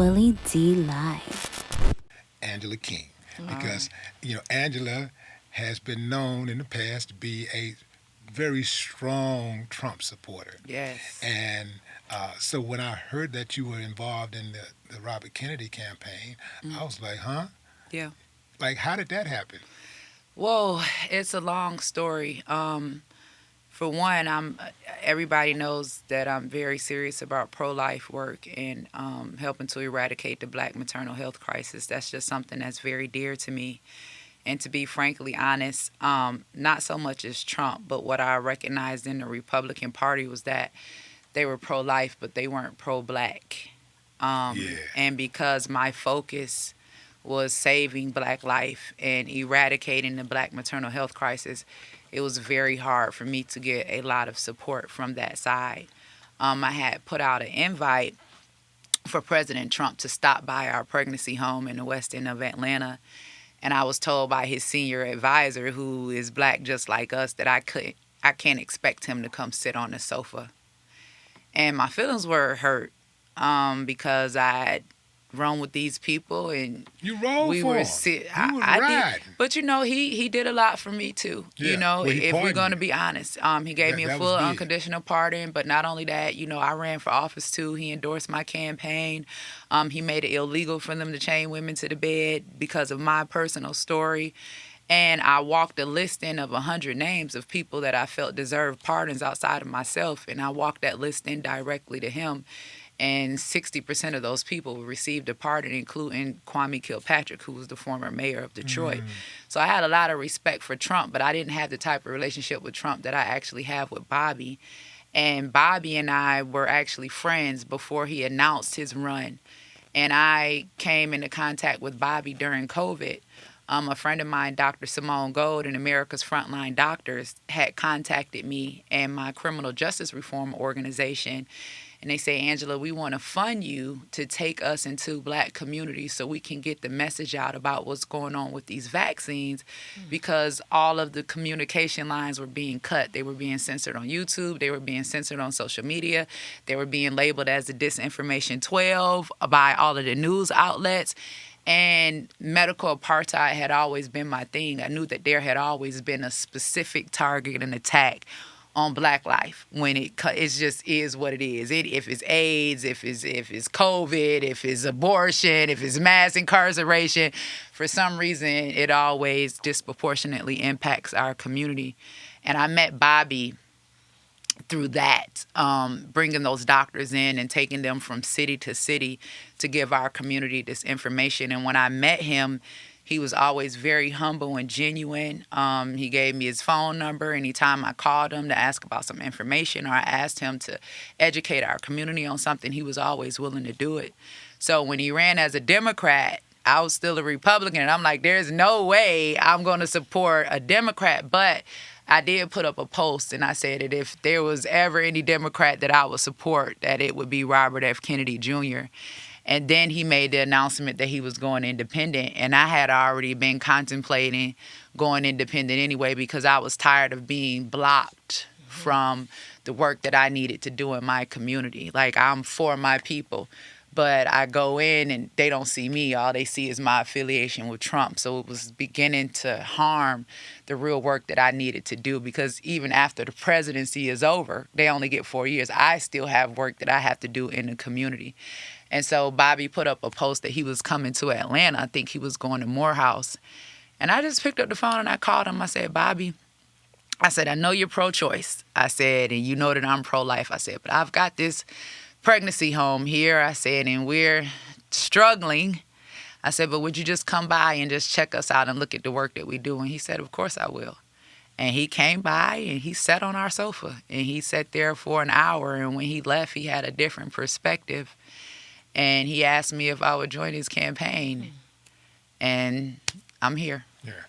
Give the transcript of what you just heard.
Willie D Live. Angela King, All right. because Angela has been known in the past to be a very strong Trump supporter, Yes. and so when I heard that you were involved in the Robert Kennedy campaign, Mm. I was like, huh? Yeah. Like, how did that happen? Whoa, it's a long story. For one, everybody knows that I'm very serious about pro-life work and helping to eradicate the Black maternal health crisis. That's just something that's very dear to me. And to be frankly honest, not so much as Trump, but what I recognized in the Republican Party was that they were pro-life, but they weren't pro-Black. Yeah. And because my focus was saving Black life and eradicating the Black maternal health crisis, it was very hard for me to get a lot of support from that side. I had put out an invite for President Trump to stop by our pregnancy home in the west end of Atlanta. And I was told by his senior advisor, who is Black just like us, that I can't expect him to come sit on the sofa. And my feelings were hurt because I had run with these people and You rolled we for were him. I, You was I did, riding. but he did a lot for me too. Yeah. Well, he If we're pardoned going to you. be honest, he gave me a That full was big. unconditional pardon. But not only that, I ran for office too. He endorsed my campaign. He made it illegal for them to chain women to the bed because of my personal story. And I walked a listing of 100 names of people that I felt deserved pardons outside of myself, and I walked that list in directly to him. And 60% of those people received a pardon, including Kwame Kilpatrick, who was the former mayor of Detroit. Mm. So I had a lot of respect for Trump, but I didn't have the type of relationship with Trump that I actually have with Bobby. And Bobby and I were actually friends before he announced his run. And I came into contact with Bobby during COVID. A friend of mine, Dr. Simone Gold, and America's Frontline Doctors, had contacted me and my criminal justice reform organization. And they say, Angela, we want to fund you to take us into Black communities so we can get the message out about what's going on with these vaccines, because all of the communication lines were being cut. They were being censored on YouTube. They were being censored on social media. They were being labeled as the Disinformation 12 by all of the news outlets. And medical apartheid had always been my thing. I knew that there had always been a specific target and attack on Black life when it just is what it is. If it's AIDS, if it's COVID, if it's abortion, if it's mass incarceration, for some reason it always disproportionately impacts our community. And I met Bobby through that, bringing those doctors in and taking them from city to city to give our community this information. And when I met him, he was always very humble and genuine. He gave me his phone number anytime I called him to ask about some information, or I asked him to educate our community on something. He was always willing to do it. So when he ran as a Democrat, I was still a Republican, and I'm like, there's no way I'm going to support a Democrat. But I did put up a post, and I said that if there was ever any Democrat that I would support, that it would be Robert F. Kennedy Jr. And then he made the announcement that he was going independent, and I had already been contemplating going independent anyway because I was tired of being blocked from the work that I needed to do in my community. Like, I'm for my people, but I go in and they don't see me. All they see is my affiliation with Trump. So it was beginning to harm the real work that I needed to do, because even after the presidency is over, they only get 4 years. I still have work that I have to do in the community. And so Bobby put up a post that he was coming to Atlanta. I think he was going to Morehouse. And I just picked up the phone and I called him. I said, Bobby, I said, I know you're pro-choice. I said, and you know that I'm pro-life. I said, but I've got this pregnancy home here. I said, and we're struggling. I said, but would you just come by and just check us out and look at the work that we do? And he said, of course I will. And he came by and he sat on our sofa and he sat there for an hour. And when he left, he had a different perspective. And he asked me if I would join his campaign. And I'm here. Yeah.